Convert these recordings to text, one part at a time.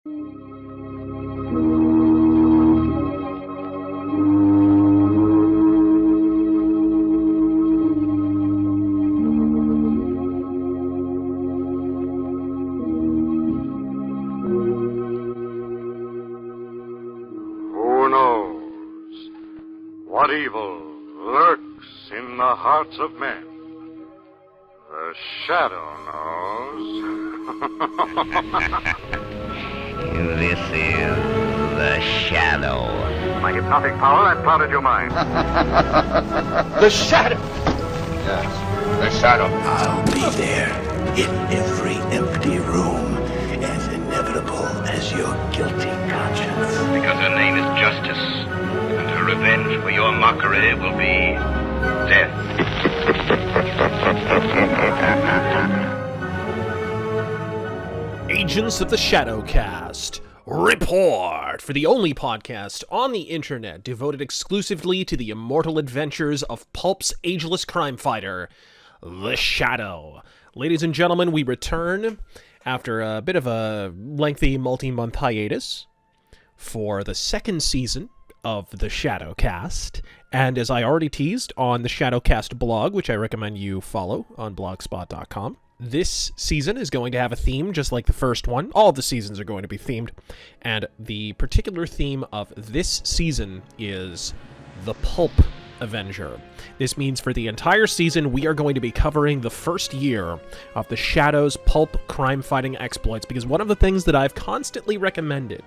Who knows what evil lurks in the hearts of men? The Shadow knows. This is the Shadow. My hypnotic power has clouded your mind. The Shadow! Yes, the Shadow. I'll be there in every empty room, as inevitable as your guilty conscience. Because her name is Justice, and her revenge for your mockery will be death. Agents of the Shadowcast, report for the only podcast on the internet devoted exclusively to the immortal adventures of Pulp's ageless crime fighter, the Shadow. Ladies and gentlemen, we return after a bit of a lengthy multi-month hiatus for the second season of the Shadowcast. And as I already teased on the Shadowcast blog, which I recommend you follow on blogspot.com, this season is going to have a theme just like the first one. All of the seasons are going to be themed. And the particular theme of this season is the Pulp Avenger. This means for the entire season, we are going to be covering the first year of the Shadow's pulp crime-fighting exploits, because one of the things that I've constantly recommended,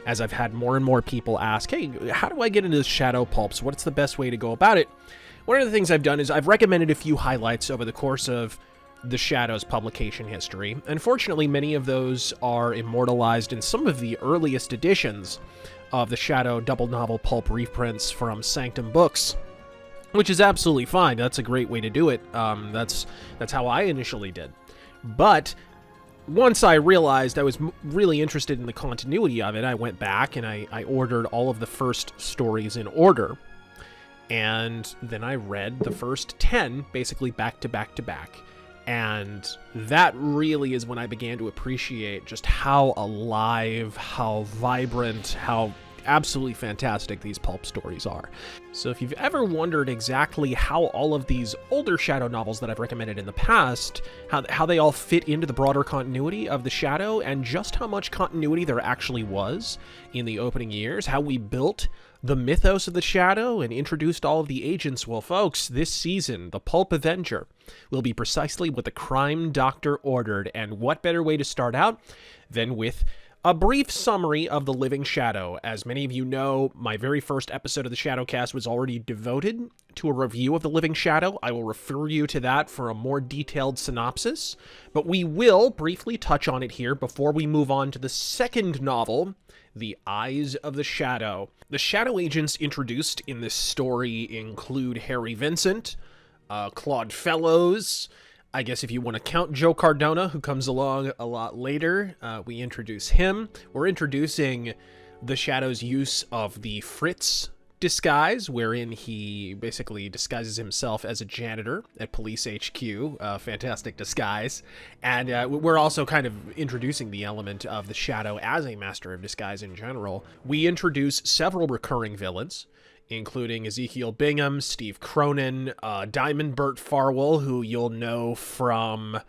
as I've had more and more people ask, hey, how do I get into the Shadow pulps? What's the best way to go about it? One of the things I've done is I've recommended a few highlights over the course of the Shadow's publication history. Unfortunately, many of those are immortalized in some of the earliest editions of the Shadow double novel pulp reprints from Sanctum Books, which is absolutely fine. That's a great way to do it. That's how I initially did. But once I realized I was really interested in the continuity of it, I went back and I ordered all of the first stories in order. And then I read the first 10 basically back to back to back. And that really is when I began to appreciate just how alive, how vibrant, how absolutely fantastic these pulp stories are. So if you've ever wondered exactly how all of these older Shadow novels that I've recommended in the past, how they all fit into the broader continuity of the Shadow, and just how much continuity there actually was in the opening years, how we built the mythos of the Shadow and introduced all of the agents, well, folks, this season, the Pulp Avenger will be precisely what the crime doctor ordered. And what better way to start out than with a brief summary of the Living Shadow. As many of you know, my very first episode of the Shadowcast was already devoted to a review of the Living Shadow. I will refer you to that for a more detailed synopsis, but we will briefly touch on it here before we move on to the second novel, The Eyes of the Shadow. The Shadow agents introduced in this story include Harry Vincent, Claude Fellows. I guess if you want to count Joe Cardona, who comes along a lot later, we introduce him. We're introducing the Shadow's use of the Fritz disguise, wherein he basically disguises himself as a janitor at Police HQ. Fantastic disguise. And we're also kind of introducing the element of the Shadow as a master of disguise in general. We introduce several recurring villains, including Ezekiel Bingham, Steve Cronin, Diamond Burt Farwell, who you'll know from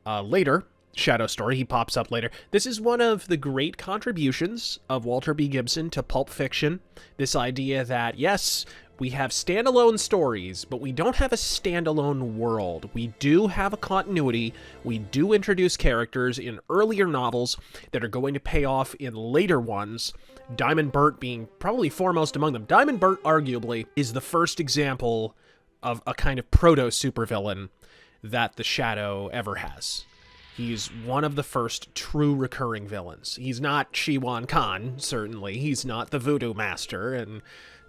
later Shadow story. He pops up later. This is one of the great contributions of Walter B. Gibson to pulp fiction. This idea that, yes, we have standalone stories, but we don't have a standalone world. We do have a continuity. We do introduce characters in earlier novels that are going to pay off in later ones, Diamond Burt being probably foremost among them. Diamond Burt, arguably, is the first example of a kind of proto-supervillain that the Shadow ever has. He's one of the first true recurring villains. He's not Shiwan Khan, certainly. He's not the Voodoo Master and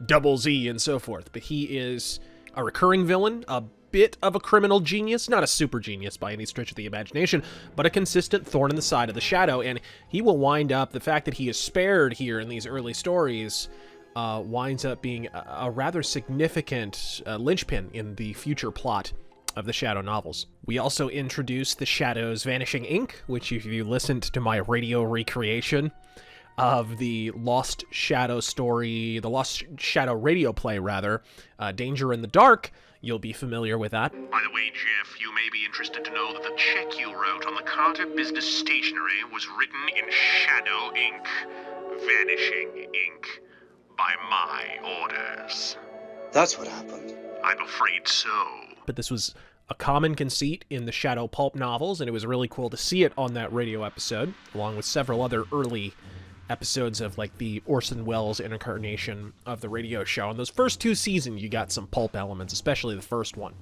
Double Z and so forth. But he is a recurring villain, a bit of a criminal genius, not a super genius by any stretch of the imagination, but a consistent thorn in the side of the Shadow. And he will wind up, the fact that he is spared here in these early stories, winds up being a rather significant linchpin in the future plot of the Shadow novels. We also introduced the Shadow's Vanishing Ink, which if you listened to my radio recreation of the Lost Shadow story, the Lost Shadow radio play, rather, Danger in the Dark. You'll be familiar with that. By the way, Jeff, you may be interested to know that the check you wrote on the Carter Business Stationery was written in shadow ink, vanishing ink, by my orders. That's what happened. I'm afraid so. But this was a common conceit in the Shadow pulp novels, and it was really cool to see it on that radio episode, along with several other early episodes of like the Orson Welles incarnation of the radio show. In those first 2 seasons, you got some pulp elements, especially the first one.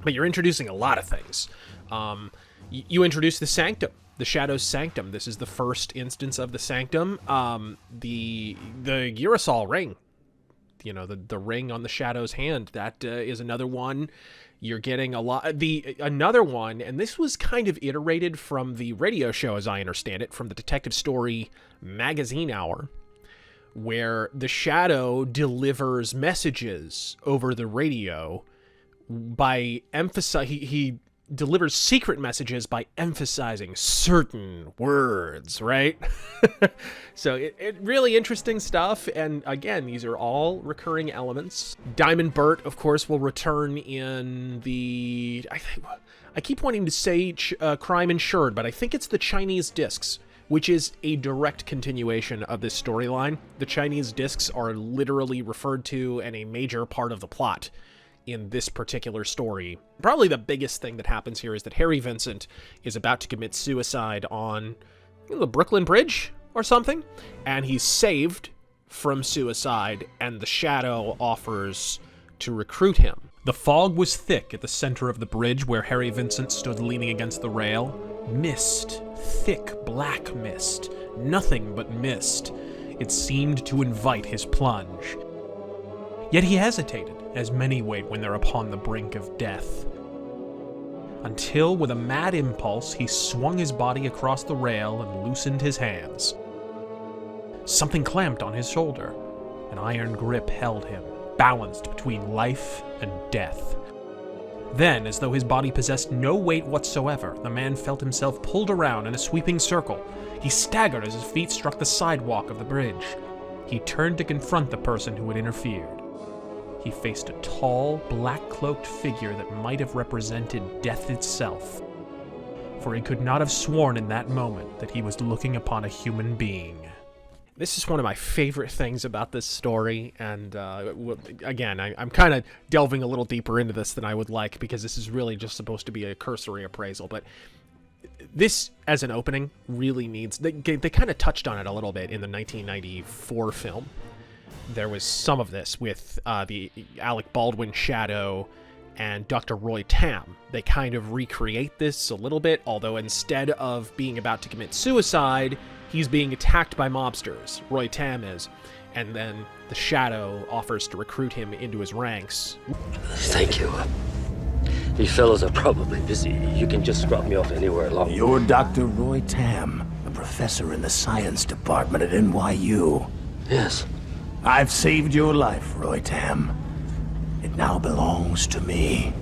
But you're introducing a lot of things. You introduce the Sanctum, the Shadow's Sanctum. This is the first instance of the Sanctum. The Urusol ring, you know, the ring on the Shadow's hand, that is another one. You're getting a lot. Another one, and this was kind of iterated from the radio show, as I understand it, from the Detective Story magazine hour, where the Shadow delivers messages over the radio by he delivers secret messages by emphasizing certain words, right? So it really interesting stuff. And again, these are all recurring elements. Diamond Burt, of course, will return in the... I keep wanting to say Crime Insured, but I think it's the Chinese discs, which is a direct continuation of this storyline. The Chinese discs are literally referred to and a major part of the plot in this particular story. Probably the biggest thing that happens here is that Harry Vincent is about to commit suicide on the Brooklyn Bridge or something, and he's saved from suicide, and the Shadow offers to recruit him. The fog was thick at the center of the bridge where Harry Vincent stood leaning against the rail. Mist, thick black mist, nothing but mist. It seemed to invite his plunge. Yet he hesitated, as many wait when they're upon the brink of death. Until, with a mad impulse, he swung his body across the rail and loosened his hands. Something clamped on his shoulder. An iron grip held him, balanced between life and death. Then, as though his body possessed no weight whatsoever, the man felt himself pulled around in a sweeping circle. He staggered as his feet struck the sidewalk of the bridge. He turned to confront the person who had interfered. He faced a tall, black-cloaked figure that might have represented death itself, for he could not have sworn in that moment that he was looking upon a human being. This is one of my favorite things about this story, and again, I'm kind of delving a little deeper into this than I would like, because this is really just supposed to be a cursory appraisal, but this, as an opening, really needs... They kind of touched on it a little bit in the 1994 film. There was some of this with the Alec Baldwin Shadow and Dr. Roy Tam. They kind of recreate this a little bit, although instead of being about to commit suicide, he's being attacked by mobsters. Roy Tam is. And then the Shadow offers to recruit him into his ranks. Thank you. You fellows are probably busy. You can just drop me off anywhere along. You're Dr. Roy Tam, a professor in the science department at NYU. Yes. I've saved your life, Roy Tam. It now belongs to me.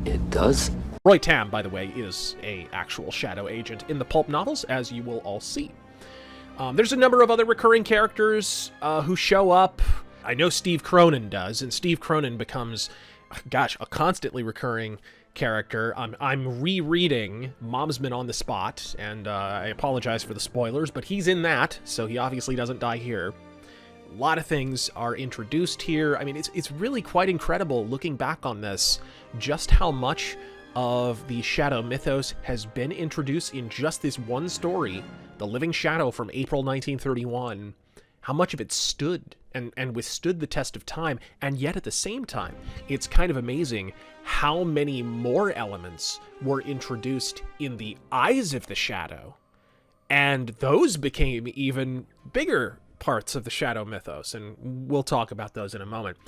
It does? Roy Tam, by the way, is a actual Shadow agent in the pulp novels, as you will all see. There's a number of other recurring characters who show up. I know Steve Cronin does, and Steve Cronin becomes, a constantly recurring character. I'm rereading Momsman on the Spot, and I apologize for the spoilers, but he's in that, so he obviously doesn't die here. A lot of things are introduced here. I mean, it's really quite incredible looking back on this, just how much of the Shadow mythos has been introduced in just this one story, The Living Shadow from April 1931. How much of it stood and withstood the test of time, and yet at the same time, it's kind of amazing how many more elements were introduced in the eyes of the Shadow, and those became even bigger parts of the Shadow mythos, and we'll talk about those in a moment.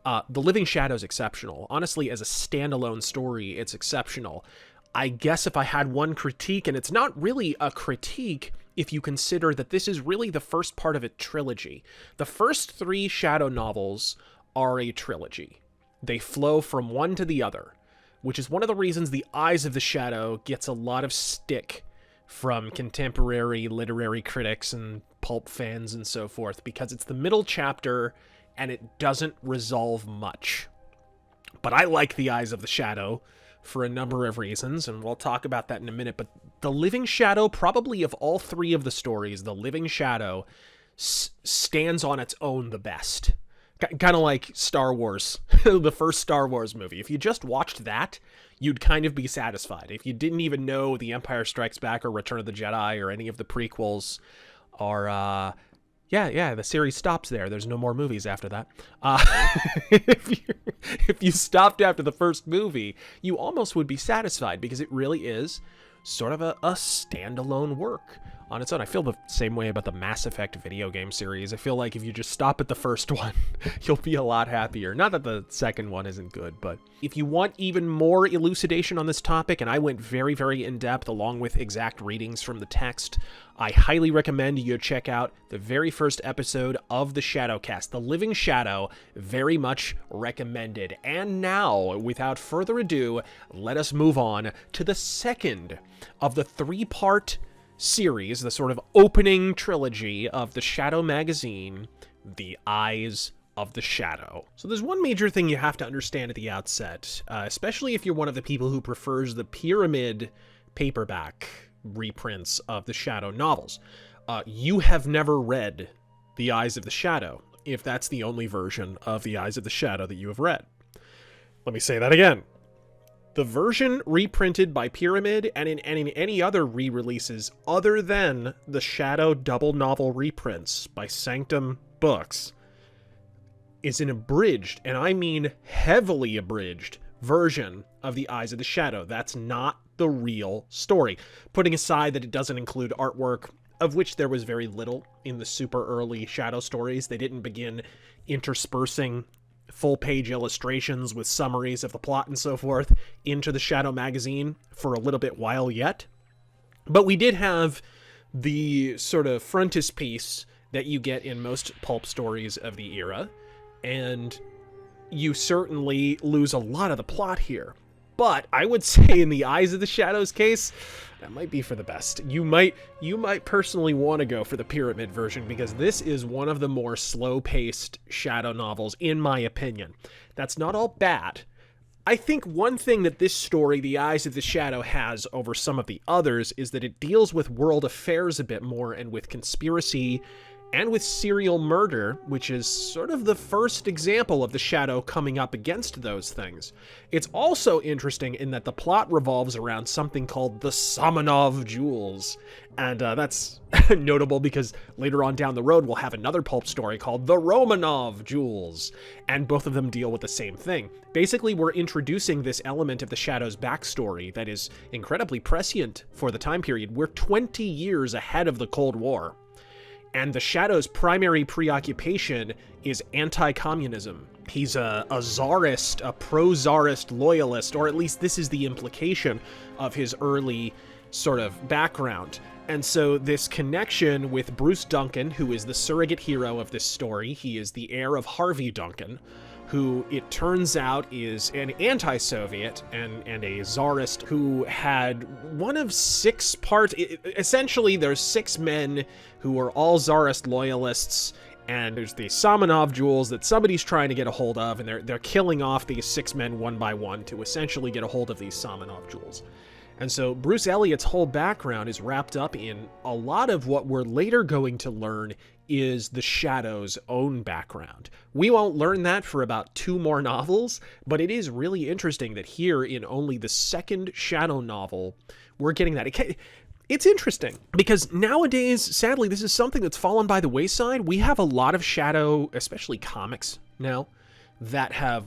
The Living Shadow is exceptional. Honestly, as a standalone story, it's exceptional. I guess if I had one critique, and it's not really a critique if you consider that this is really the first part of a trilogy. The first 3 Shadow novels are a trilogy. They flow from one to the other, which is one of the reasons the Eyes of the Shadow gets a lot of stick from contemporary literary critics and pulp fans and so forth, because it's the middle chapter and it doesn't resolve much. But I like The Eyes of the Shadow for a number of reasons, and we'll talk about that in a minute. But The Living Shadow, probably of all three of the stories, The Living Shadow stands on its own the best. Kind of like Star Wars, the first Star Wars movie. If you just watched that, you'd kind of be satisfied. If you didn't even know The Empire Strikes Back or Return of the Jedi or any of the prequels, or the series stops there. There's no more movies after that. If you stopped after the first movie, you almost would be satisfied, because it really is sort of a standalone work on its own. I feel the same way about the Mass Effect video game series. I feel like if you just stop at the first one, you'll be a lot happier. Not that the second one isn't good, but if you want even more elucidation on this topic, and I went very, very in-depth along with exact readings from the text, I highly recommend you check out the very first episode of the Shadowcast, The Living Shadow. Very much recommended. And now, without further ado, let us move on to the second of the three-part series, the sort of opening trilogy of the Shadow magazine, The Eyes of the Shadow. So there's one major thing you have to understand at the outset, especially if you're one of the people who prefers the Pyramid paperback reprints of the Shadow novels. You have never read The Eyes of the Shadow, if that's the only version of The Eyes of the Shadow that you have read. Let me say that again. The version reprinted by Pyramid and in any other re-releases other than the Shadow double novel reprints by Sanctum Books is an abridged, and I mean heavily abridged, version of The Eyes of the Shadow. That's not the real story. Putting aside that it doesn't include artwork, of which there was very little in the super early Shadow stories. They didn't begin interspersing full-page illustrations with summaries of the plot and so forth into the Shadow magazine for a little bit while yet. But we did have the sort of frontispiece that you get in most pulp stories of the era, and you certainly lose a lot of the plot here. But I would say in The Eyes of the Shadow's case, that might be for the best. You might personally want to go for the Pyramid version, because this is one of the more slow-paced Shadow novels, in my opinion. That's not all bad. I think one thing that this story, The Eyes of the Shadow, has over some of the others is that it deals with world affairs a bit more, and with conspiracy and with serial murder, which is sort of the first example of the Shadow coming up against those things. It's also interesting in that the plot revolves around something called the Samanov Jewels, and that's notable because later on down the road we'll have another pulp story called the Romanov Jewels, and both of them deal with the same thing. Basically, we're introducing this element of the Shadow's backstory that is incredibly prescient for the time period. We're 20 years ahead of the Cold War. And the Shadow's primary preoccupation is anti-communism. He's a czarist, a pro-czarist loyalist, or at least this is the implication of his early sort of background. And so this connection with Bruce Duncan, who is the surrogate hero of this story, he is the heir of Harvey Duncan, who it turns out is an anti-Soviet and a czarist who had one of 6 parts. Essentially, there's 6 men who are all czarist loyalists, and there's the Samanov Jewels that somebody's trying to get a hold of, and they're killing off these 6 men one by one to essentially get a hold of these Samanov Jewels. And so Bruce Elliott's whole background is wrapped up in a lot of what we're later going to learn is the Shadow's own background. We won't learn that for about 2 more novels, but it is really interesting that here in only the second Shadow novel, we're getting that. It's interesting because nowadays, sadly, this is something that's fallen by the wayside. We have a lot of Shadow, especially comics now, that have,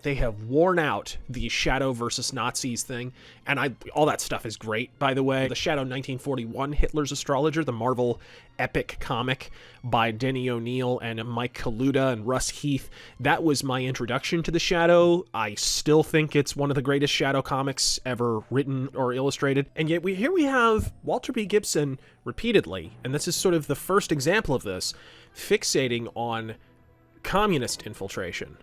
they have worn out the Shadow versus Nazis thing. And all that stuff is great, by the way. The Shadow 1941, Hitler's Astrologer, the Marvel epic comic by Denny O'Neil and Mike Kaluta and Russ Heath, that was my introduction to the Shadow. I still think it's one of the greatest Shadow comics ever written or illustrated. And yet here we have Walter B. Gibson repeatedly, and this is sort of the first example of this, fixating on communist infiltration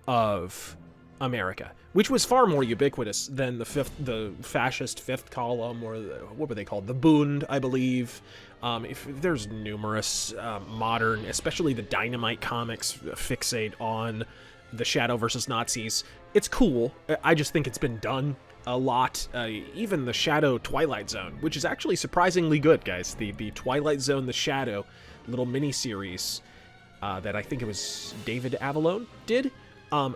of America, which was far more ubiquitous than the fascist fifth column, or what were they called? The Bund, I believe. If there's numerous modern, especially the Dynamite comics, fixate on the Shadow versus Nazis. It's cool. I just think it's been done a lot. Even the Shadow Twilight Zone, which is actually surprisingly good, guys. The Twilight Zone, the Shadow little mini-series that I think it was David Avallone did.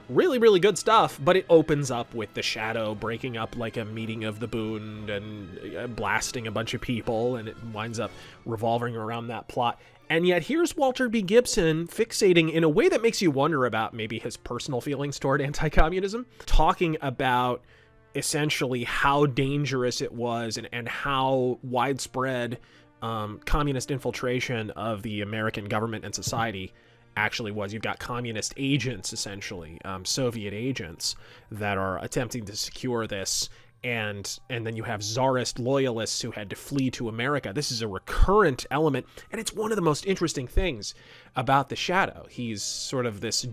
Really, really good stuff, but it opens up with the Shadow breaking up like a meeting of the Bund and blasting a bunch of people, and it winds up revolving around that plot. And yet here's Walter B. Gibson fixating in a way that makes you wonder about maybe his personal feelings toward anti-communism, talking about essentially how dangerous it was and how widespread communist infiltration of the American government and society actually was. You've got communist agents, essentially, Soviet agents, that are attempting to secure this, and then you have Tsarist loyalists who had to flee to America. This is a recurrent element, and it's one of the most interesting things about the Shadow. He's sort of this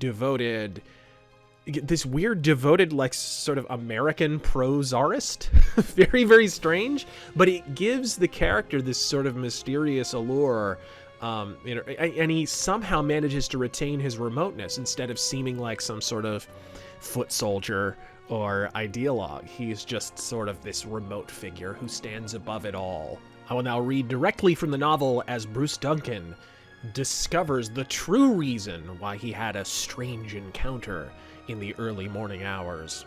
weird devoted, like, sort of American pro-Tsarist. Very, very strange, but it gives the character this sort of mysterious allure. And he somehow manages to retain his remoteness instead of seeming like some sort of foot soldier or ideologue. He's just sort of this remote figure who stands above it all. I will now read directly from the novel as Bruce Duncan discovers the true reason why he had a strange encounter in the early morning hours.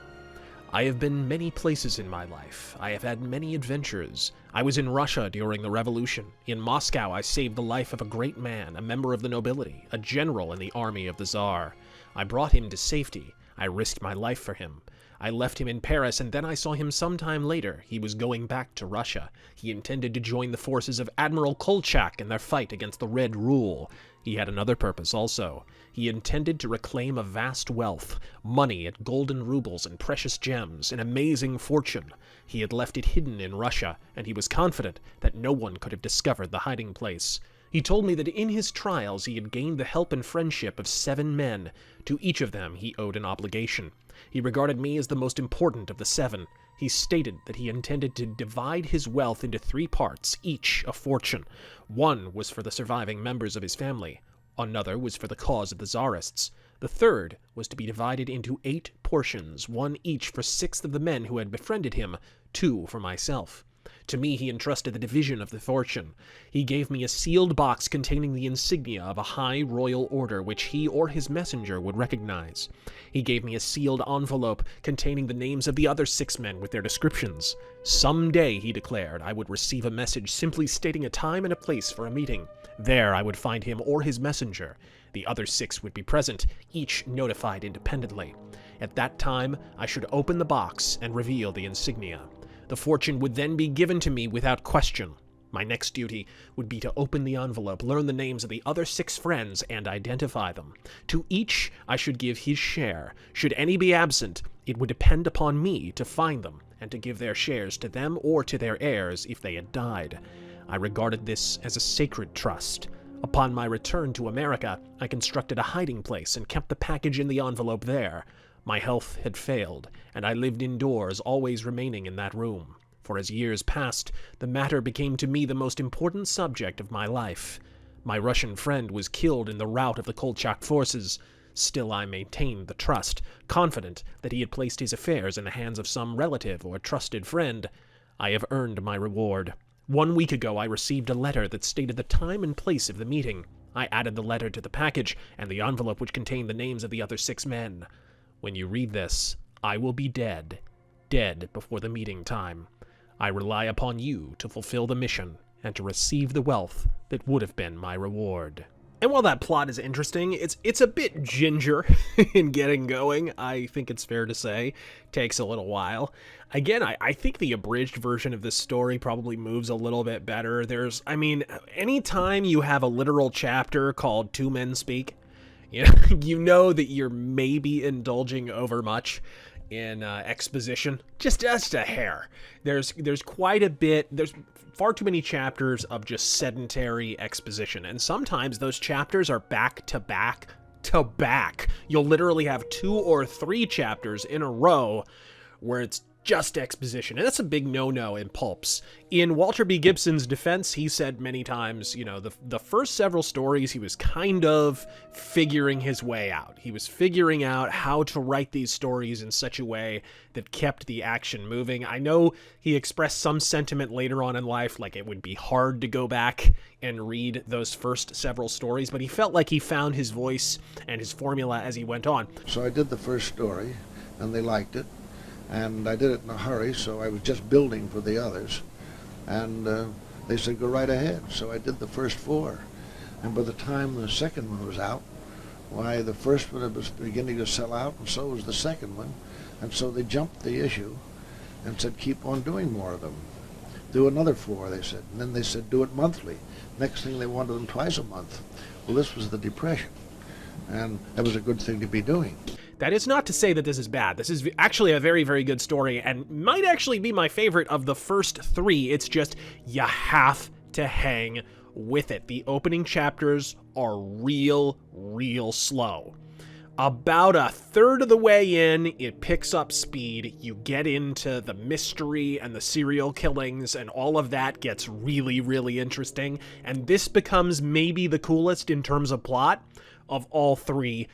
I have been many places in my life. I have had many adventures. I was in Russia during the Revolution. In Moscow, I saved the life of a great man, a member of the nobility, a general in the army of the Tsar. I brought him to safety. I risked my life for him. I left him in Paris, and then I saw him some time later. He was going back to Russia. He intended to join the forces of Admiral Kolchak in their fight against the Red Rule. He had another purpose also. He intended to reclaim a vast wealth, money and golden rubles and precious gems, an amazing fortune. He had left it hidden in Russia, and he was confident that no one could have discovered the hiding place. He told me that in his trials he had gained the help and friendship of 7 men. To each of them he owed an obligation. He regarded me as the most important of the 7. He stated that he intended to divide his wealth into 3 parts, each a fortune. One was for the surviving members of his family. Another was for the cause of the Tsarists. The third was to be divided into 8 portions, 1 each for 6 of the men who had befriended him, 2 for myself. To me he entrusted the division of the fortune. He gave me a sealed box containing the insignia of a high royal order which he or his messenger would recognize. He gave me a sealed envelope containing the names of the other 6 men with their descriptions. Some day, he declared, I would receive a message simply stating a time and a place for a meeting. There I would find him or his messenger. The other 6 would be present, each notified independently. At that time, I should open the box and reveal the insignia. The fortune would then be given to me without question. My next duty would be to open the envelope, learn the names of the other 6 friends, and identify them. To each I should give his share. Should any be absent, it would depend upon me to find them, and to give their shares to them or to their heirs if they had died. I regarded this as a sacred trust. Upon my return to America, I constructed a hiding place and kept the package in the envelope there. My health had failed, and I lived indoors, always remaining in that room. For as years passed, the matter became to me the most important subject of my life. My Russian friend was killed in the rout of the Kolchak forces. Still I maintained the trust, confident that he had placed his affairs in the hands of some relative or trusted friend. I have earned my reward. 1 week ago I received a letter that stated the time and place of the meeting. I added the letter to the package and the envelope which contained the names of the other 6 men. When you read this, I will be dead before the meeting time. I rely upon you to fulfill the mission and to receive the wealth that would have been my reward. And while that plot is interesting, it's a bit ginger in getting going, I think it's fair to say. Takes a little while. Again, I think the abridged version of this story probably moves a little bit better. Anytime you have a literal chapter called 2 Men Speak, you know that you're maybe indulging over much in exposition. Just a hair. There's quite a bit. There's far too many chapters of just sedentary exposition, and sometimes those chapters are back to back to back. You'll literally have 2 or 3 chapters in a row where it's just exposition, and that's a big no-no in pulps. In Walter B. Gibson's defense, he said many times, you know, the first several stories, he was kind of figuring his way out. He was figuring out how to write these stories in such a way that kept the action moving. I know he expressed some sentiment later on in life, like it would be hard to go back and read those first several stories, but he felt like he found his voice and his formula as he went on. So I did the first story, and they liked it. And I did it in a hurry, so I was just building for the others. And they said, go right ahead. So I did the first 4. And by the time the second one was out, why, the first one was beginning to sell out, and so was the second one. And so they jumped the issue and said, keep on doing more of them. Do another 4, they said. And then they said, do it monthly. Next thing, they wanted them twice a month. Well, this was the Depression. And that was a good thing to be doing. That is not to say that this is bad. This is actually a very, very good story and might actually be my favorite of the first 3. It's just, you have to hang with it. The opening chapters are real slow. About a third of the way in, it picks up speed. You get into the mystery and the serial killings, and all of that gets really, really interesting. And this becomes maybe the coolest in terms of plot of all 3.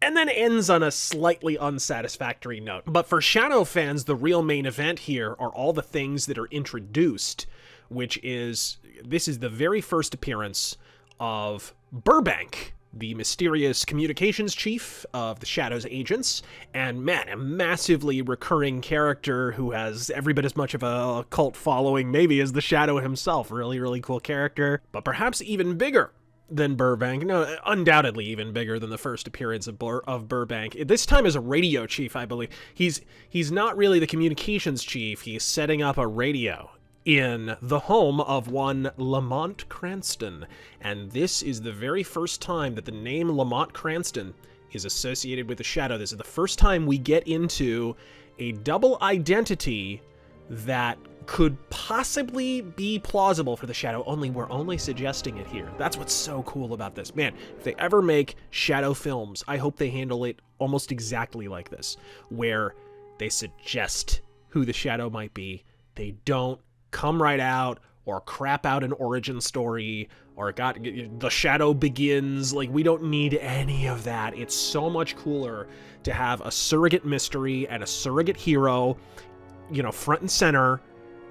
And then ends on a slightly unsatisfactory note. But for Shadow fans, the real main event here are all the things that are introduced, which is, this is the very first appearance of Burbank, the mysterious communications chief of the Shadow's agents, and man, a massively recurring character who has every bit as much of a cult following maybe as the Shadow himself. Really, really cool character, but perhaps even bigger than Burbank. No, undoubtedly even bigger than the first appearance of Burbank. This time as a radio chief, I believe. He's not really the communications chief. He's setting up a radio in the home of one Lamont Cranston. And this is the very first time that the name Lamont Cranston is associated with the Shadow. This is the first time we get into a double identity that could possibly be plausible for the Shadow, only we're only suggesting it here. That's what's so cool about this. Man, if they ever make Shadow films, I hope they handle it almost exactly like this, where they suggest who the Shadow might be. They don't come right out or crap out an origin story or the Shadow begins. Like, we don't need any of that. It's so much cooler to have a surrogate mystery and a surrogate hero, you know, front and center,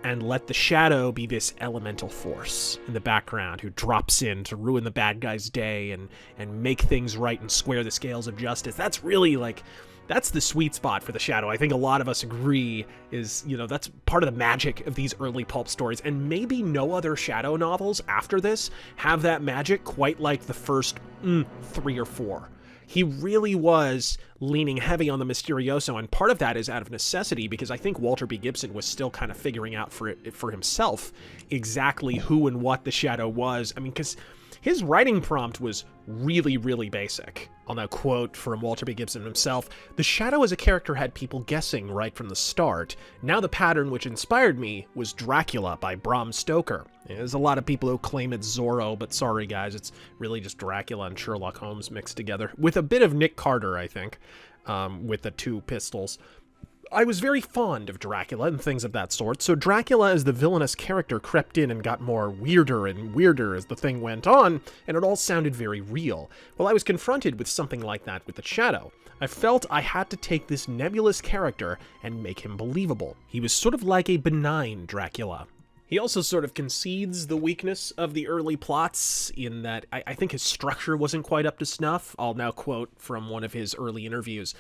and let the Shadow be this elemental force in the background who drops in to ruin the bad guy's day and make things right and square the scales of justice. That's really, like, that's the sweet spot for the Shadow. I think a lot of us agree is, you know, that's part of the magic of these early pulp stories, and maybe no other Shadow novels after this have that magic quite like the first 3 or 4. He really was leaning heavy on the Mysterioso, and part of that is out of necessity because I think Walter B. Gibson was still kind of figuring out for himself exactly who and what the Shadow was. I mean, because his writing prompt was really, really basic. I'll now quote from Walter B. Gibson himself, "The Shadow as a character had people guessing right from the start. Now the pattern which inspired me was Dracula by Bram Stoker." There's a lot of people who claim it's Zorro, but sorry guys, it's really just Dracula and Sherlock Holmes mixed together, with a bit of Nick Carter, I think, with the 2 pistols. I was very fond of Dracula and things of that sort, so Dracula as the villainous character crept in and got more weirder and weirder as the thing went on, and it all sounded very real. Well, I was confronted with something like that with the Shadow. I felt I had to take this nebulous character and make him believable. He was sort of like a benign Dracula. He also sort of concedes the weakness of the early plots in that I think his structure wasn't quite up to snuff. I'll now quote from one of his early interviews.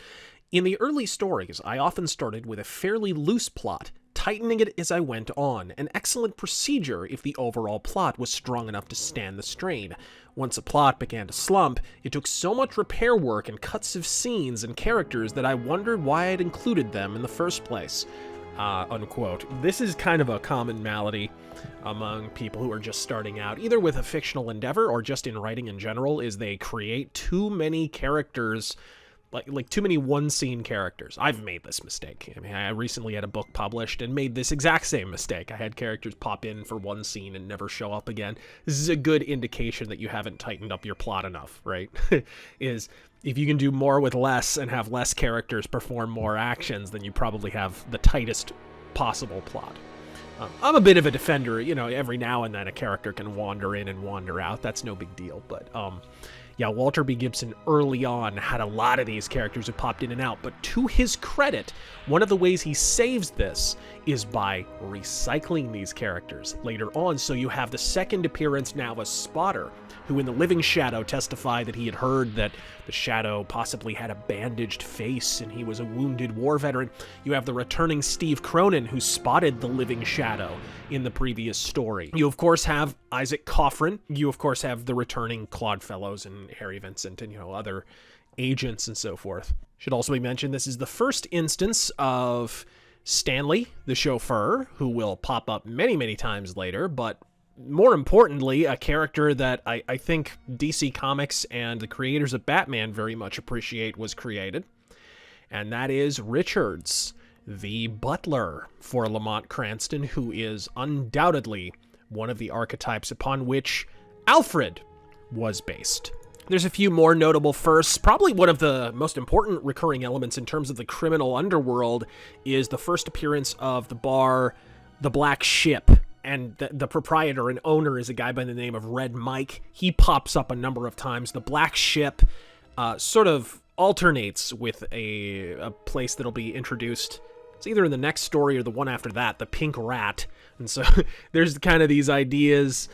"In the early stories, I often started with a fairly loose plot, tightening it as I went on, an excellent procedure if the overall plot was strong enough to stand the strain. Once a plot began to slump, it took so much repair work and cuts of scenes and characters that I wondered why I'd included them in the first place." Unquote. This is kind of a common malady among people who are just starting out, either with a fictional endeavor or just in writing in general, is they create too many characters like too many one-scene characters. I've made this mistake. I mean, I recently had a book published and made this exact same mistake. I had characters pop in for one scene and never show up again. This is a good indication that you haven't tightened up your plot enough, right? Is if you can do more with less and have less characters perform more actions, then you probably have the tightest possible plot. I'm a bit of a defender, you know, every now and then a character can wander in and wander out. That's no big deal, but yeah, Walter B. Gibson early on had a lot of these characters who popped in and out, but to his credit, one of the ways he saves this is by recycling these characters later on. So you have the second appearance now as Spotter, who in The Living Shadow testified that he had heard that the Shadow possibly had a bandaged face and he was a wounded war veteran. You have the returning Steve Cronin, who spotted the Living Shadow in the previous story. You, of course, have Isaac Coffrin. You, of course, have the returning Claude Fellows and Harry Vincent and, you know, other agents and so forth. Should also be mentioned, this is the first instance of Stanley, the chauffeur, who will pop up many, many times later, but more importantly, a character that I think DC Comics and the creators of Batman very much appreciate was created, and that is Richards, the butler for Lamont Cranston, who is undoubtedly one of the archetypes upon which Alfred was based. There's a few more notable firsts. Probably one of the most important recurring elements in terms of the criminal underworld is the first appearance of the bar, The Black Ship. And the proprietor and owner is a guy by the name of Red Mike. He pops up a number of times. The Black Ship sort of alternates with a place that'll be introduced. It's either in the next story or the one after that, the Pink Rat. And so there's kind of these ideas.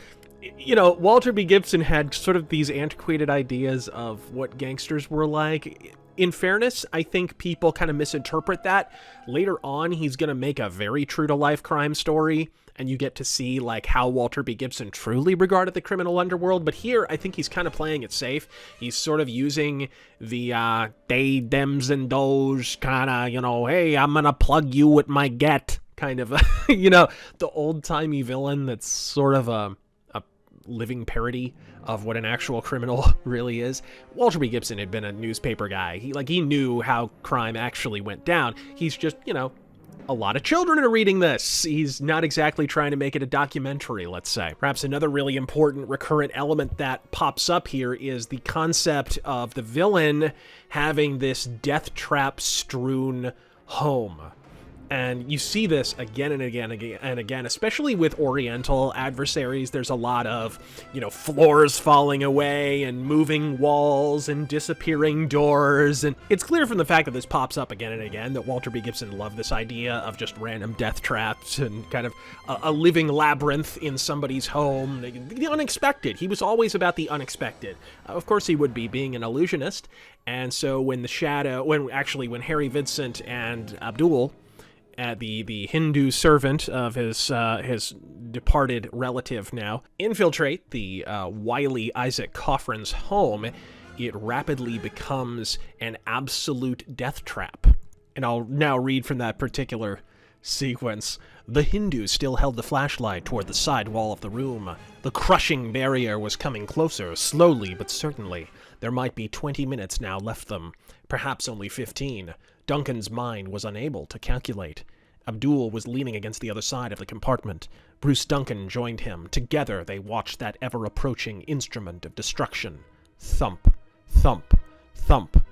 You know, Walter B. Gibson had sort of these antiquated ideas of what gangsters were like. In fairness, I think people kind of misinterpret that. Later on, he's going to make a very true-to-life crime story, and you get to see like how Walter B. Gibson truly regarded the criminal underworld. But here, I think he's kind of playing it safe. He's sort of using the they, thems, and those kind of, you know, hey, I'm going to plug you with my get kind of, you know, the old-timey villain that's sort of a living parody of what an actual criminal really is. Walter B. Gibson had been a newspaper guy. He knew how crime actually went down. He's just, you know, a lot of children are reading this. He's not exactly trying to make it a documentary, let's say. Perhaps another really important recurrent element that pops up here is the concept of the villain having this death trap strewn home. And you see this again and again and again, especially with Oriental adversaries. There's a lot of, you know, floors falling away and moving walls and disappearing doors. And it's clear from the fact that this pops up again and again that Walter B. Gibson loved this idea of just random death traps and kind of a living labyrinth in somebody's home. The unexpected. He was always about the unexpected. Of course he would be, being an illusionist. And so when when Harry Vincent and Abdul, the Hindu servant of his departed relative now, infiltrate the wily Isaac Coffrin's home, it rapidly becomes an absolute death trap. And I'll now read from that particular sequence. The Hindu still held the flashlight toward the side wall of the room. The crushing barrier was coming closer, slowly but certainly. There might be 20 minutes now left them, perhaps only 15. Duncan's mind was unable to calculate. Abdul was leaning against the other side of the compartment. Bruce Duncan joined him. Together they watched that ever-approaching instrument of destruction. Thump, thump, thump.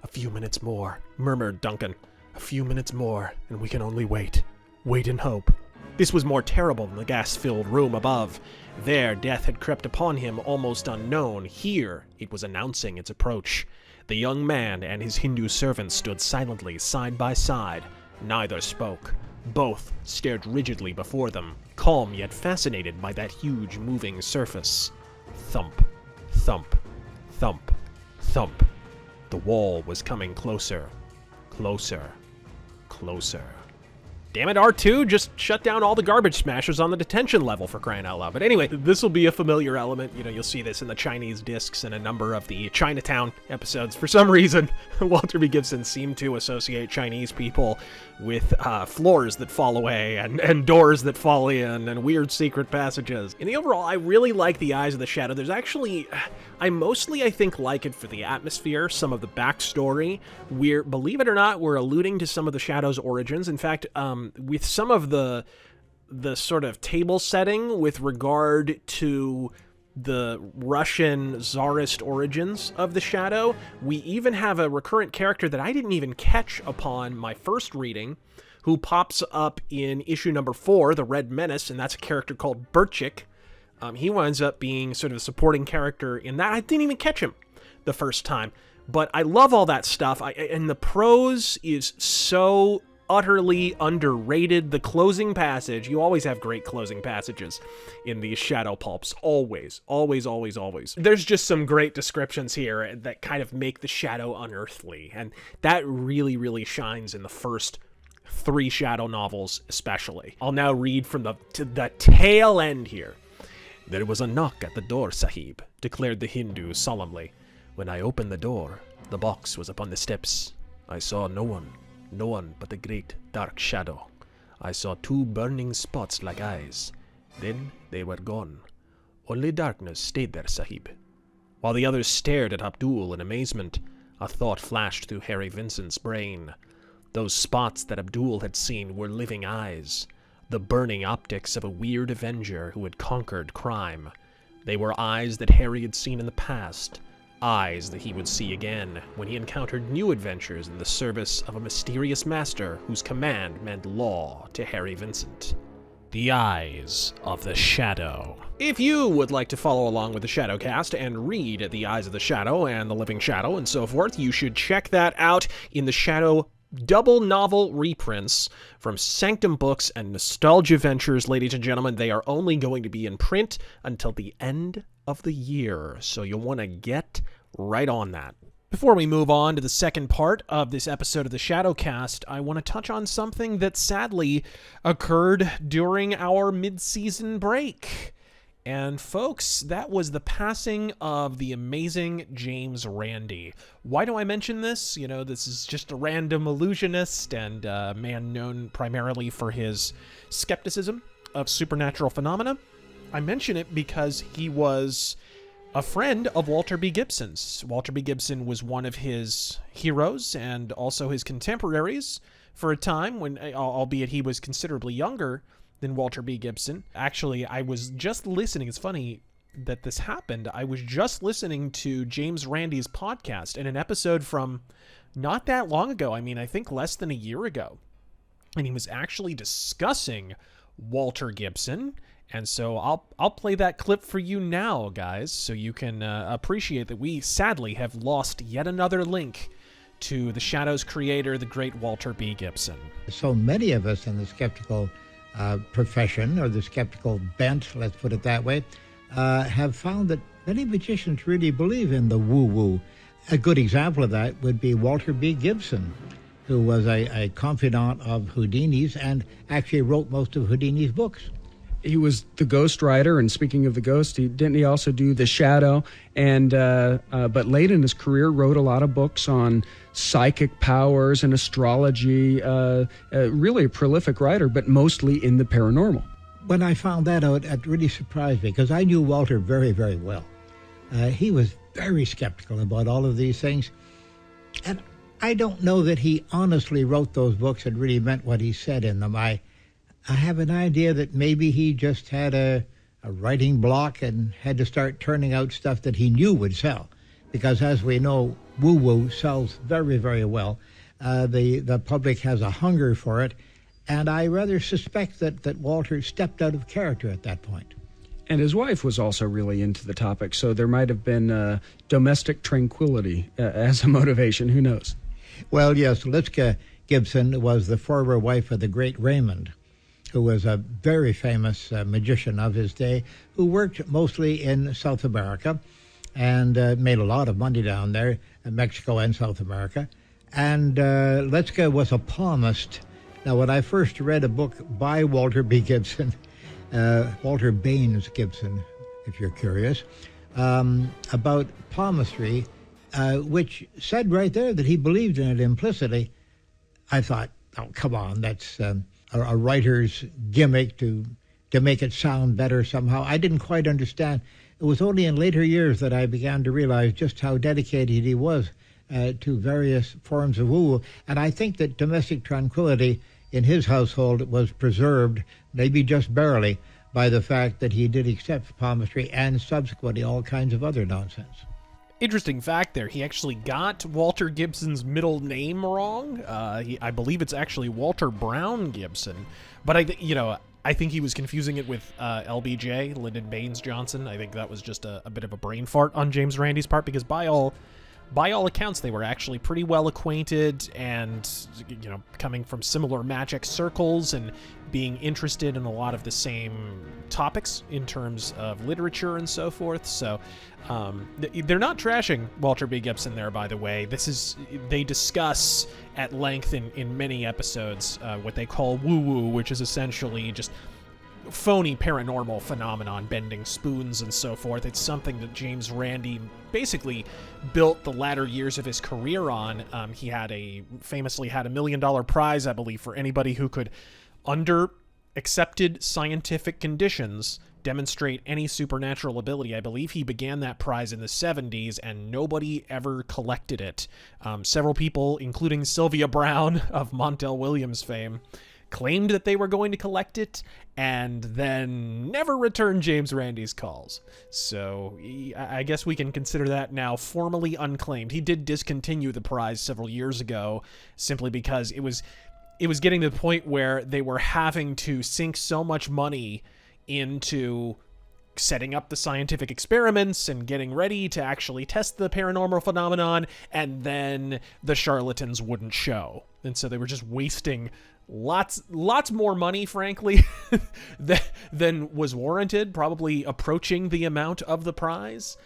"A few minutes more," murmured Duncan. "A few minutes more, and we can only wait. Wait and hope." This was more terrible than the gas-filled room above. There, death had crept upon him almost unknown. Here, it was announcing its approach. The young man and his Hindu servant stood silently side by side. Neither spoke. Both stared rigidly before them, calm yet fascinated by that huge moving surface. Thump, thump, thump, thump. The wall was coming closer, closer, closer. Damn it, R2, just shut down all the garbage smashers on the detention level, for crying out loud. But anyway, this will be a familiar element. You know, you'll see this in the Chinese discs and a number of the Chinatown episodes. For some reason, Walter B. Gibson seemed to associate Chinese people with floors that fall away and doors that fall in and weird secret passages. In the overall, I really like the Eyes of the Shadow. There's actually... I think, like it for the atmosphere, some of the backstory. We're, believe it or not, we're alluding to some of the Shadow's origins. In fact, with some of the sort of table setting with regard to the Russian Tsarist origins of the Shadow, we even have a recurrent character that I didn't even catch upon my first reading, who pops up in issue number 4, The Red Menace, and that's a character called Burchik. He winds up being sort of a supporting character in that. I didn't even catch him the first time. But I love all that stuff. And the prose is so utterly underrated. The closing passage, you always have great closing passages in these Shadow pulps. Always, always, always, always. There's just some great descriptions here that kind of make the Shadow unearthly. And that really, really shines in the first 3 Shadow novels especially. I'll now read from the tail end here. "There was a knock at the door, Sahib," declared the Hindu solemnly. "When I opened the door, the box was upon the steps. I saw no one but the great dark shadow. I saw 2 burning spots like eyes. Then they were gone. Only darkness stayed there, Sahib." While the others stared at Abdul in amazement, a thought flashed through Harry Vincent's brain. Those spots that Abdul had seen were living eyes. The burning optics of a weird avenger who had conquered crime. They were eyes that Harry had seen in the past, eyes that he would see again when he encountered new adventures in the service of a mysterious master whose command meant law to Harry Vincent. The Eyes of the Shadow. If you would like to follow along with the Shadowcast and read The Eyes of the Shadow and The Living Shadow and so forth, you should check that out in the Shadow double novel reprints from Sanctum Books and Nostalgia Ventures, ladies and gentlemen. They are only going to be in print until the end of the year, so you'll want to get right on that. Before we move on to the second part of this episode of the Shadowcast, I want to touch on something that sadly occurred during our mid-season break. And folks, that was the passing of the amazing James Randi. Why do I mention this? You know, this is just a random illusionist and a man known primarily for his skepticism of supernatural phenomena. I mention it because he was a friend of Walter B. Gibson's. Walter B. Gibson was one of his heroes and also his contemporaries for a time when, albeit he was considerably younger than Walter B. Gibson. Actually, I was just listening. It's funny that this happened. I was just listening to James Randi's podcast in an episode from not that long ago. I mean, I think less than a year ago. And he was actually discussing Walter Gibson. And so I'll play that clip for you now, guys, so you can appreciate that we sadly have lost yet another link to the Shadow's creator, the great Walter B. Gibson. So many of us in the skeptical profession, or the skeptical bent, let's put it that way, have found that many magicians really believe in the woo-woo. A good example of that would be Walter B. Gibson, who was a confidant of Houdini's and actually wrote most of Houdini's books. He was the ghost writer, and speaking of the ghost, didn't he also do The Shadow? And but late in his career, wrote a lot of books on psychic powers and astrology. Really a prolific writer, but mostly in the paranormal. When I found that out, it really surprised me, because I knew Walter very, very well. He was very skeptical about all of these things, and I don't know that he honestly wrote those books and really meant what he said in them. I have an idea that maybe he just had a writing block and had to start turning out stuff that he knew would sell. Because as we know, woo-woo sells very, very well. The public has a hunger for it. And I rather suspect that Walter stepped out of character at that point. And his wife was also really into the topic, so there might have been domestic tranquility as a motivation. Who knows? Well, yes, Lizka Gibson was the former wife of the great Raymond, who was a very famous magician of his day, who worked mostly in South America and made a lot of money down there in Mexico and South America. And Lizka was a palmist Now, when I first read a book by Walter B. Gibson, Walter Baines Gibson, if you're curious, about palmistry, which said right there that he believed in it implicitly, I thought, oh, come on, that's a writer's gimmick to make it sound better somehow. I didn't quite understand. It was only in later years that I began to realize just how dedicated he was to various forms of woo. And I think that domestic tranquility in his household was preserved, maybe just barely, by the fact that he did accept palmistry and subsequently all kinds of other nonsense. Interesting fact there, he actually got Walter Gibson's middle name wrong. I believe it's actually Walter Brown Gibson, but I think he was confusing it with LBJ, Lyndon Baines Johnson. I think that was just a bit of a brain fart on James Randi's part, because by all accounts, they were actually pretty well acquainted and, coming from similar magic circles and being interested in a lot of the same topics in terms of literature and so forth. So they're not trashing Walter B. Gibson there, by the way. They discuss at length in many episodes what they call woo-woo, which is essentially just phony paranormal phenomenon, bending spoons and so forth. It's something that James Randi basically built the latter years of his career on. He famously had $1 million prize, I believe, for anybody who could, under accepted scientific conditions, demonstrate any supernatural ability. I believe he began that prize in the 70s, and nobody ever collected it. Several people, including Sylvia Browne of Montel Williams fame, claimed that they were going to collect it, and then never returned James Randi's calls. So I guess we can consider that now formally unclaimed. He did discontinue the prize several years ago, simply because it was getting to the point where they were having to sink so much money into setting up the scientific experiments and getting ready to actually test the paranormal phenomenon, and then the charlatans wouldn't show. And so they were just wasting lots more money, frankly, than was warranted, probably approaching the amount of the prize,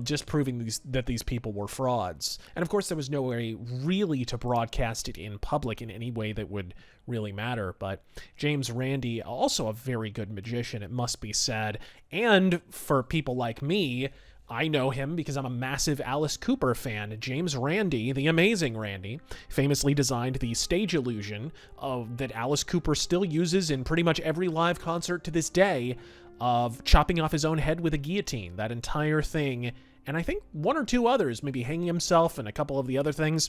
just proving that these people were frauds. And of course, there was no way really to broadcast it in public in any way that would really matter. But James Randi, also a very good magician, it must be said. And for people like me, I know him because I'm a massive Alice Cooper fan. James Randi, the amazing Randi, famously designed the stage illusion that Alice Cooper still uses in pretty much every live concert to this day, of chopping off his own head with a guillotine. That entire thing, and I think one or two others, maybe hanging himself and a couple of the other things,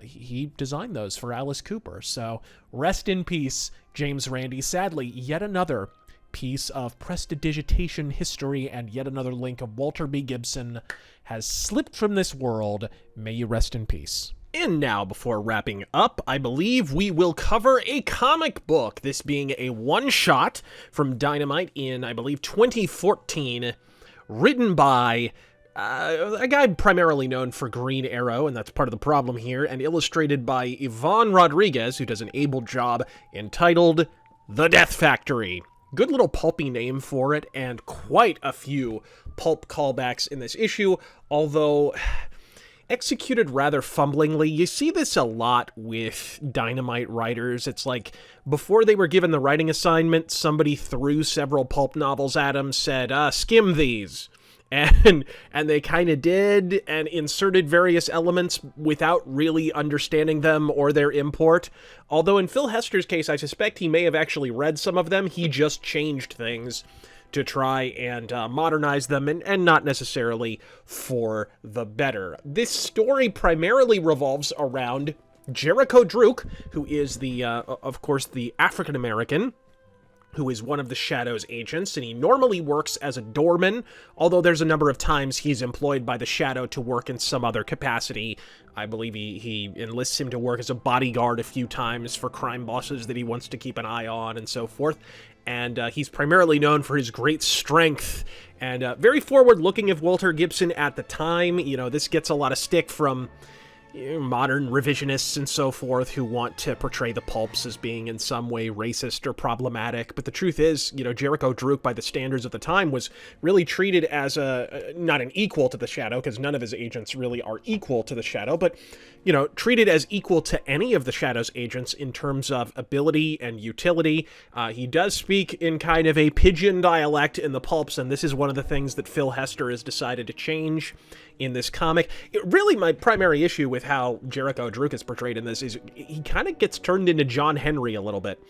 he designed those for Alice Cooper. So rest in peace, James Randi. Sadly, yet another piece of prestidigitation history and yet another link of Walter B. Gibson has slipped from this world. May you rest in peace. And now, before wrapping up, I believe we will cover a comic book, this being a one-shot from Dynamite in, I believe, 2014, written by a guy primarily known for Green Arrow, and that's part of the problem here, and illustrated by Yvonne Rodriguez, who does an able job, entitled The Death Factory. Good little pulpy name for it, and quite a few pulp callbacks in this issue, although executed rather fumblingly. You see this a lot with Dynamite writers. It's like, before they were given the writing assignment, somebody threw several pulp novels at them, said, skim these. And they kind of did, and inserted various elements without really understanding them or their import. Although in Phil Hester's case, I suspect he may have actually read some of them. He just changed things to try and modernize them, and not necessarily for the better. This story primarily revolves around Jericho Druk, who is of course, the African-American, who is one of the Shadow's agents, and he normally works as a doorman, although there's a number of times he's employed by the Shadow to work in some other capacity. I believe he enlists him to work as a bodyguard a few times for crime bosses that he wants to keep an eye on and so forth. And he's primarily known for his great strength and very forward-looking of Walter Gibson at the time. You know, this gets a lot of stick from modern revisionists and so forth who want to portray the pulps as being in some way racist or problematic. But the truth is, Jericho Druk, by the standards of the time, was really treated as not an equal to the Shadow, because none of his agents really are equal to the Shadow, but, treated as equal to any of the Shadow's agents in terms of ability and utility. He does speak in kind of a pidgin dialect in the pulps, and this is one of the things that Phil Hester has decided to change in this comic. Really, my primary issue with how Jericho Druk is portrayed in this is he kind of gets turned into John Henry a little bit.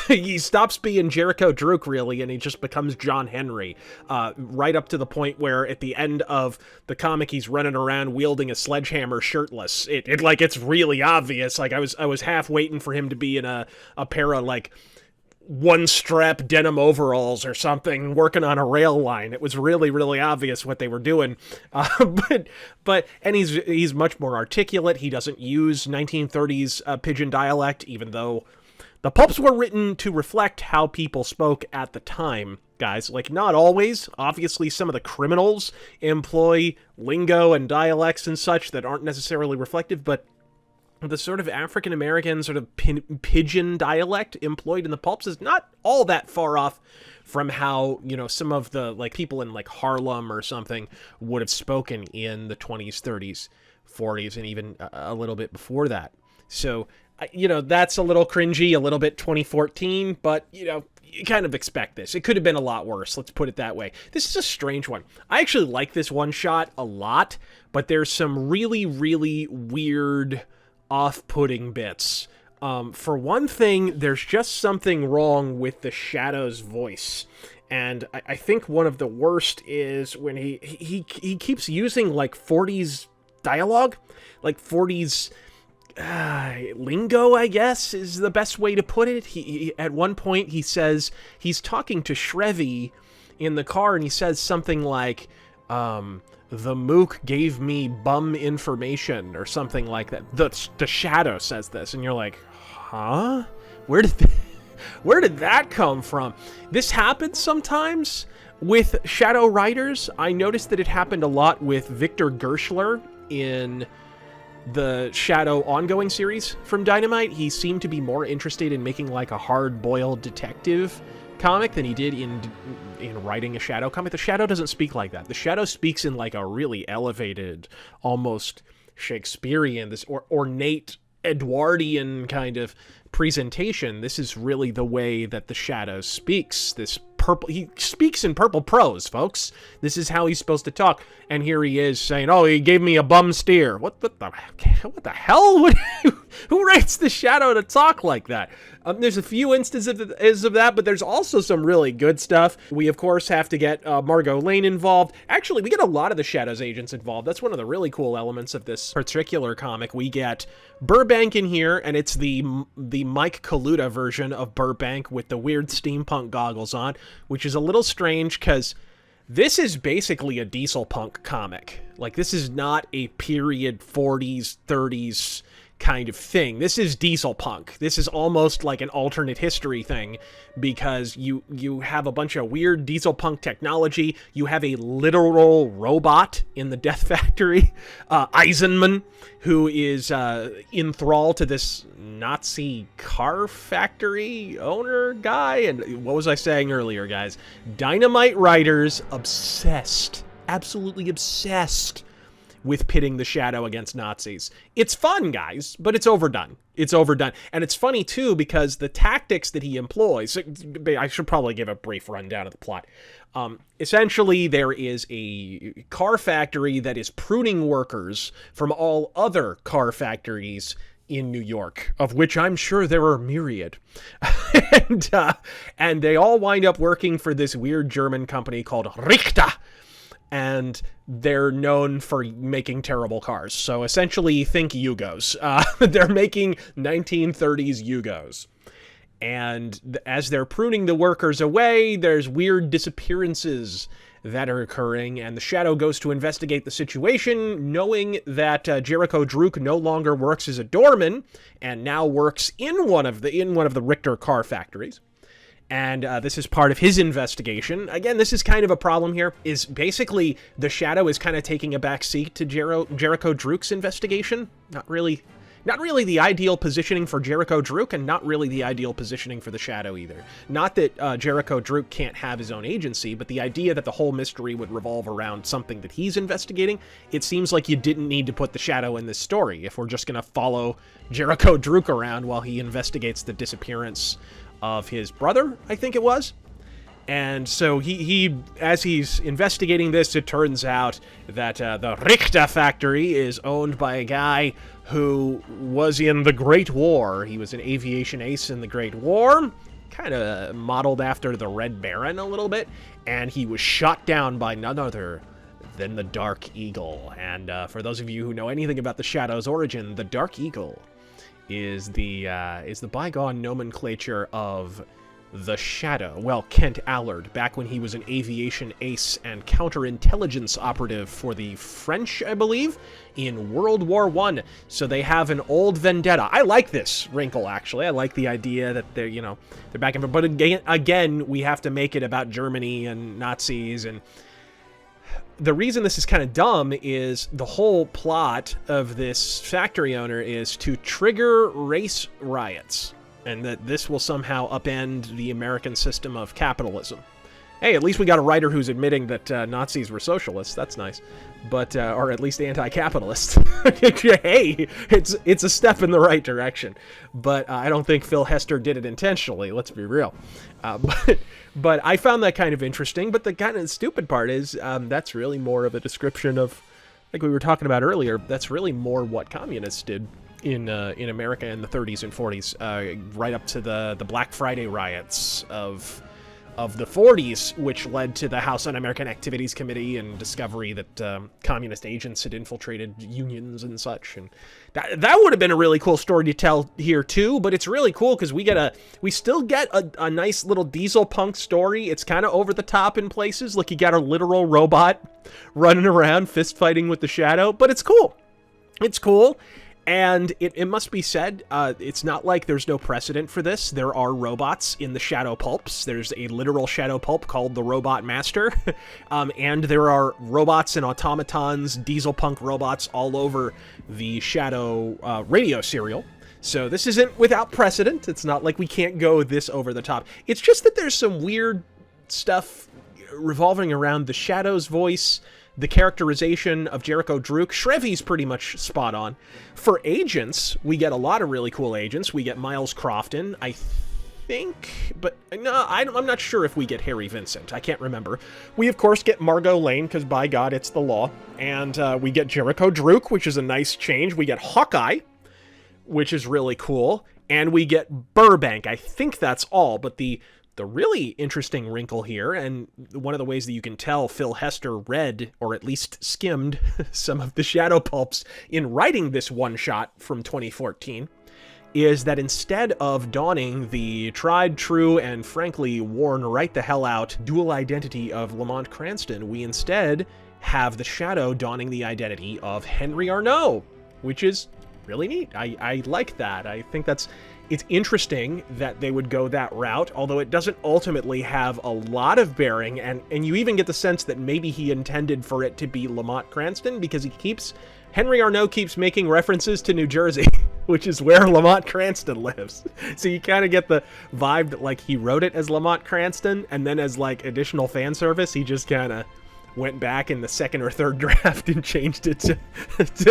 He stops being Jericho Druk, really, and he just becomes John Henry, right up to the point where at the end of the comic he's running around wielding a sledgehammer shirtless. It's really obvious. Like, I was half waiting for him to be in a pair of, like, one-strap denim overalls or something, working on a rail line. It was really, really obvious what they were doing. And he's much more articulate. He doesn't use 1930s pidgin dialect, even though the pulps were written to reflect how people spoke at the time, guys. Like, not always. Obviously, some of the criminals employ lingo and dialects and such that aren't necessarily reflective, but the sort of African-American sort of pidgin dialect employed in the pulps is not all that far off from how, some of the, like, people in, like, Harlem or something would have spoken in the 20s, 30s, 40s, and even a little bit before that. So, that's a little cringy, a little bit 2014, but, you kind of expect this. It could have been a lot worse, let's put it that way. This is a strange one. I actually like this one-shot a lot, but there's some really, really weird, off-putting bits. For one thing, there's just something wrong with the Shadow's voice. And I think one of the worst is when he keeps using, like, 40s dialogue, like 40s lingo, I guess, is the best way to put it. He at one point, he says, he's talking to Shrevey in the car, and he says something like, the mook gave me bum information, or something like that. The Shadow says this, and you're like, huh? Where did that come from? This happens sometimes with Shadow writers. I noticed that it happened a lot with Victor Gershler in the Shadow ongoing series from Dynamite. He seemed to be more interested in making, like, a hard-boiled detective comic than he did in writing a Shadow comic. The Shadow doesn't speak like that. The Shadow speaks in, like, a really elevated, almost Shakespearean, this ornate Edwardian kind of presentation. This is really the way that the Shadow speaks. He speaks in purple prose, folks. This is how he's supposed to talk. And here he is saying, "Oh, he gave me a bum steer." What the hell? Who writes the Shadow to talk like that? There's a few instances of that, but there's also some really good stuff. We, of course, have to get Margot Lane involved. Actually, we get a lot of the Shadow's agents involved. That's one of the really cool elements of this particular comic. We get Burbank in here, and it's the Mike Kaluta version of Burbank with the weird steampunk goggles on, which is a little strange because this is basically a diesel punk comic. Like, this is not a period 40s, 30s kind of thing. This is diesel punk. This is almost like an alternate history thing, because you have a bunch of weird diesel punk technology. You have a literal robot in the Death Factory, Eisenman, who is in thrall to this Nazi car factory owner guy. And what was I saying earlier, guys? Dynamite writers obsessed, absolutely obsessed with pitting the Shadow against Nazis. It's fun, guys, but it's overdone. It's overdone. And it's funny, too, because the tactics that he employs... I should probably give a brief rundown of the plot. Essentially, there is a car factory that is pruning workers from all other car factories in New York, of which I'm sure there are myriad. and they all wind up working for this weird German company called Richter. And they're known for making terrible cars. So essentially, think Yugos. They're making 1930s Yugos. And as they're pruning the workers away, there's weird disappearances that are occurring, and the Shadow goes to investigate the situation, knowing that Jericho Druk no longer works as a doorman, and now works in one of the Richter car factories. And this is part of his investigation. Again, this is kind of a problem here, is basically the Shadow is kind of taking a back seat to Jericho Druk's investigation. Not really the ideal positioning for Jericho Druk, and not really the ideal positioning for the Shadow either. Not that Jericho Druk can't have his own agency, but the idea that the whole mystery would revolve around something that he's investigating, it seems like you didn't need to put the Shadow in this story if we're just going to follow Jericho Druk around while he investigates the disappearance of his brother, I think it was. And so he as he's investigating this, it turns out that the Richter factory is owned by a guy who was in the Great War. He was an aviation ace in the Great War, kind of modeled after the Red Baron a little bit, and he was shot down by none other than the Dark Eagle. And for those of you who know anything about the Shadow's origin, the Dark Eagle is the bygone nomenclature of the Shadow. Well, Kent Allard, back when he was an aviation ace and counterintelligence operative for the French, I believe, in World War I. So they have an old vendetta. I like this wrinkle, actually. I like the idea that they're back and forth. But again, we have to make it about Germany and Nazis, and the reason this is kind of dumb is the whole plot of this factory owner is to trigger race riots, and that this will somehow upend the American system of capitalism. Hey, at least we got a writer who's admitting that Nazis were socialists. That's nice. But, or at least anti-capitalist. Hey, it's a step in the right direction. But I don't think Phil Hester did it intentionally, let's be real. But I found that kind of interesting. But the kind of stupid part is that's really more of a description of, like we were talking about earlier, that's really more what communists did in America in the 30s and 40s, right up to the Black Friday riots of the 40s, which led to the House Un-American Activities Committee and discovery that communist agents had infiltrated unions and such. And that would have been a really cool story to tell here too, but it's really cool because we still get a nice little diesel punk story. It's kind of over the top in places, like you got a literal robot running around fist fighting with the Shadow, but it's cool. It's cool. And it must be said, it's not like there's no precedent for this. There are robots in the Shadow pulps. There's a literal Shadow pulp called the Robot Master. And there are robots and automatons, diesel punk robots all over the Shadow radio serial. So this isn't without precedent. It's not like we can't go this over the top. It's just that there's some weird stuff revolving around the Shadow's voice, the characterization of Jericho Druk. Shrevi's pretty much spot on. For agents, we get a lot of really cool agents. We get Miles Crofton, I think, but no, I'm not sure if we get Harry Vincent. I can't remember. We, of course, get Margot Lane, because by God, it's the law. And we get Jericho Druk, which is a nice change. We get Hawkeye, which is really cool. And we get Burbank. I think that's all, but the really interesting wrinkle here, and one of the ways that you can tell Phil Hester read, or at least skimmed, some of the Shadow pulps in writing this one-shot from 2014, is that instead of donning the tried, true, and frankly worn right the hell out dual identity of Lamont Cranston, we instead have the Shadow donning the identity of Henry Arnault, which is really neat. I like that. I think it's interesting that they would go that route, although it doesn't ultimately have a lot of bearing, and you even get the sense that maybe he intended for it to be Lamont Cranston, because Henry Arnault keeps making references to New Jersey, which is where Lamont Cranston lives. So you kind of get the vibe that, like, he wrote it as Lamont Cranston, and then as, like, additional fan service, he just kind of went back in the second or third draft and changed it to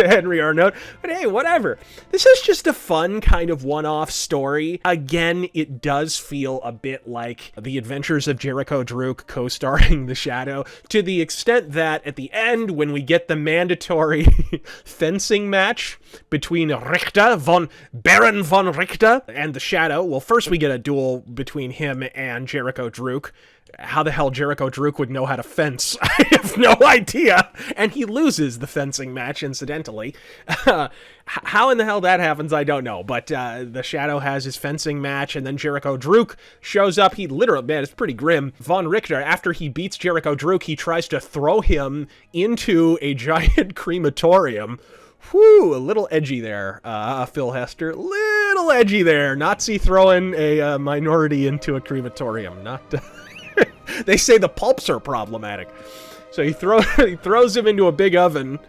Henry Arnault. But hey, whatever. This is just a fun kind of one-off story. Again, it does feel a bit like The Adventures of Jericho Druk co-starring the Shadow, to the extent that at the end, when we get the mandatory fencing match between Baron von Richter and the Shadow, well, first we get a duel between him and Jericho Druk. How the hell Jericho Druk would know how to fence? I have no idea. And he loses the fencing match, incidentally. How in the hell that happens, I don't know. But the Shadow has his fencing match, and then Jericho Druk shows up. He literally, man, it's pretty grim. Von Richter, after he beats Jericho Druk, he tries to throw him into a giant crematorium. Whew, a little edgy there, Phil Hester. Little little edgy there. Nazi throwing a minority into a crematorium. Not. They say the pulps are problematic. So he throws him into a big oven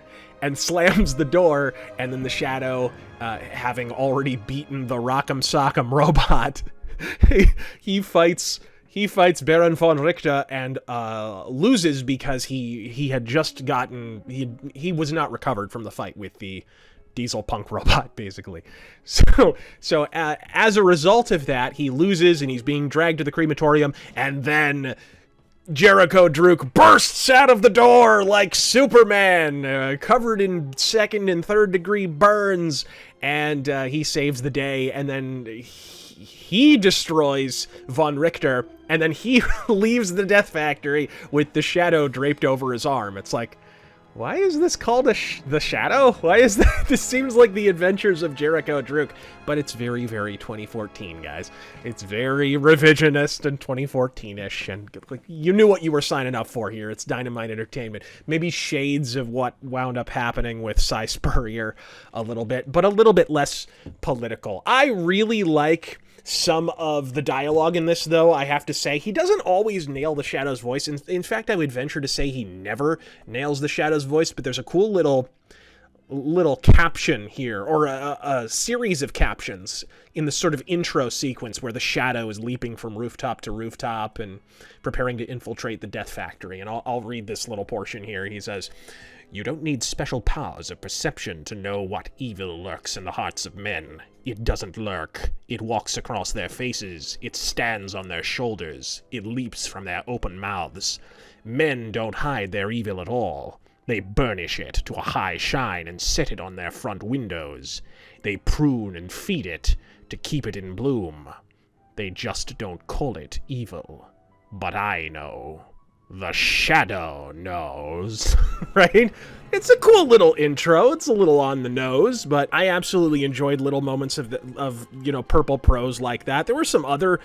and slams the door, and then the Shadow, having already beaten the Rock'em Sock'em robot, he fights Baron von Richter and loses because he had just gotten he was not recovered from the fight with the diesel punk robot, basically. So as a result of that, he loses and he's being dragged to the crematorium, and then Jericho Druk bursts out of the door like Superman, covered in second and third degree burns, and he saves the day, and then he destroys Von Richter, and then he leaves the Death Factory with the Shadow draped over his arm. It's like, why is this called the Shadow? Why is that? This seems like the adventures of Jericho Druk, but it's very, very 2014, guys. It's very revisionist and 2014-ish, and like, you knew what you were signing up for here. It's Dynamite Entertainment. Maybe shades of what wound up happening with Cy Spurrier a little bit, but a little bit less political. I really like some of the dialogue in this, though, I have to say. He doesn't always nail the Shadow's voice. In fact, I would venture to say he never nails the Shadow's voice, but there's a cool little caption here, or a series of captions in the sort of intro sequence where the Shadow is leaping from rooftop to rooftop and preparing to infiltrate the Death Factory. And I'll read this little portion here. He says, "You don't need special powers of perception to know what evil lurks in the hearts of men. It doesn't lurk. It walks across their faces. It stands on their shoulders. It leaps from their open mouths. Men don't hide their evil at all. They burnish it to a high shine and set it on their front windows. They prune and feed it to keep it in bloom. They just don't call it evil. But I know. The Shadow knows." Right? It's a cool little intro. It's a little on the nose, but I absolutely enjoyed little moments of purple prose like that. There were some other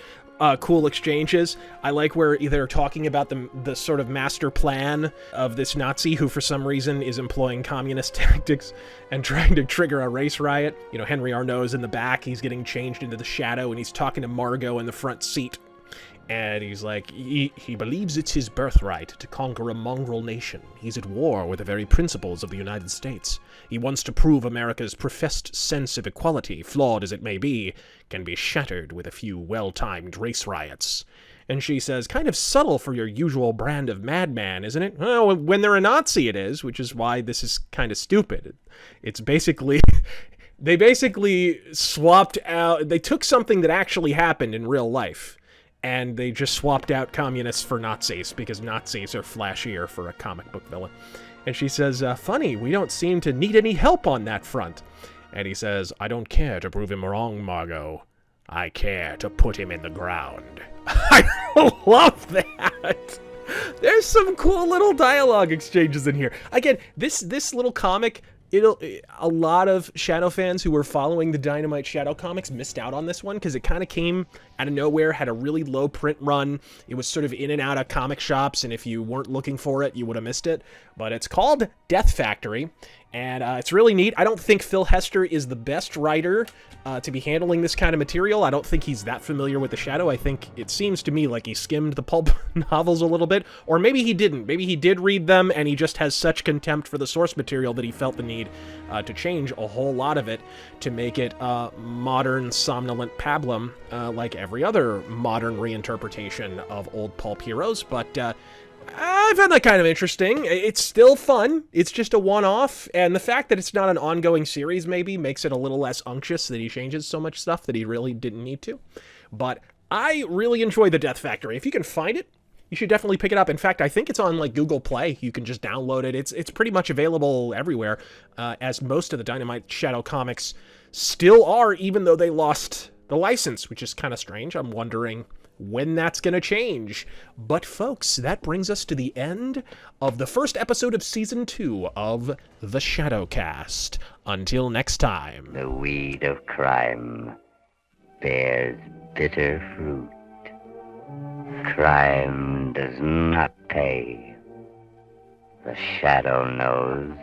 cool exchanges. I like where they're talking about the sort of master plan of this Nazi who, for some reason, is employing communist tactics and trying to trigger a race riot. Henry Arnault's in the back. He's getting changed into the Shadow, and he's talking to Margot in the front seat. And he's like, he believes it's his birthright to conquer a mongrel nation. He's at war with the very principles of the United States. He wants to prove America's professed sense of equality, flawed as it may be, can be shattered with a few well-timed race riots. And she says, kind of subtle for your usual brand of madman, isn't it? Well, when they're a Nazi it is, which is why this is kind of stupid. It's basically... They basically swapped out... They took something that actually happened in real life, and they just swapped out communists for Nazis, because Nazis are flashier for a comic book villain. And she says, funny, we don't seem to need any help on that front. And he says, I don't care to prove him wrong, Margot. I care to put him in the ground. I love that! There's some cool little dialogue exchanges in here. Again, this little comic... a lot of Shadow fans who were following the Dynamite Shadow comics missed out on this one because it kind of came out of nowhere, had a really low print run. It was sort of in and out of comic shops, and if you weren't looking for it, you would have missed it. But it's called Death Factory, and it's really neat. I don't think Phil Hester is the best writer to be handling this kind of material. I don't think he's that familiar with the Shadow. I think it seems to me like he skimmed the pulp novels a little bit, or maybe he didn't. Maybe he did read them, and he just has such contempt for the source material that he felt the need to change a whole lot of it to make it modern, somnolent pablum like every other modern reinterpretation of old pulp heroes. But I found that kind of interesting. It's still fun. It's just a one-off, and the fact that it's not an ongoing series maybe makes it a little less unctuous that he changes so much stuff that he really didn't need to. But I really enjoy the Death Factory. If you can find it, you should definitely pick it up. In fact, I think it's on like Google Play. You can just download it. It's pretty much available everywhere, as most of the Dynamite Shadow comics still are, even though they lost the license, which is kind of strange. I'm wondering when that's going to change. But folks, that brings us to the end of the first episode of Season 2 of the Shadowcast. Until next time. The weed of crime bears bitter fruit. Crime does not pay. The Shadow knows.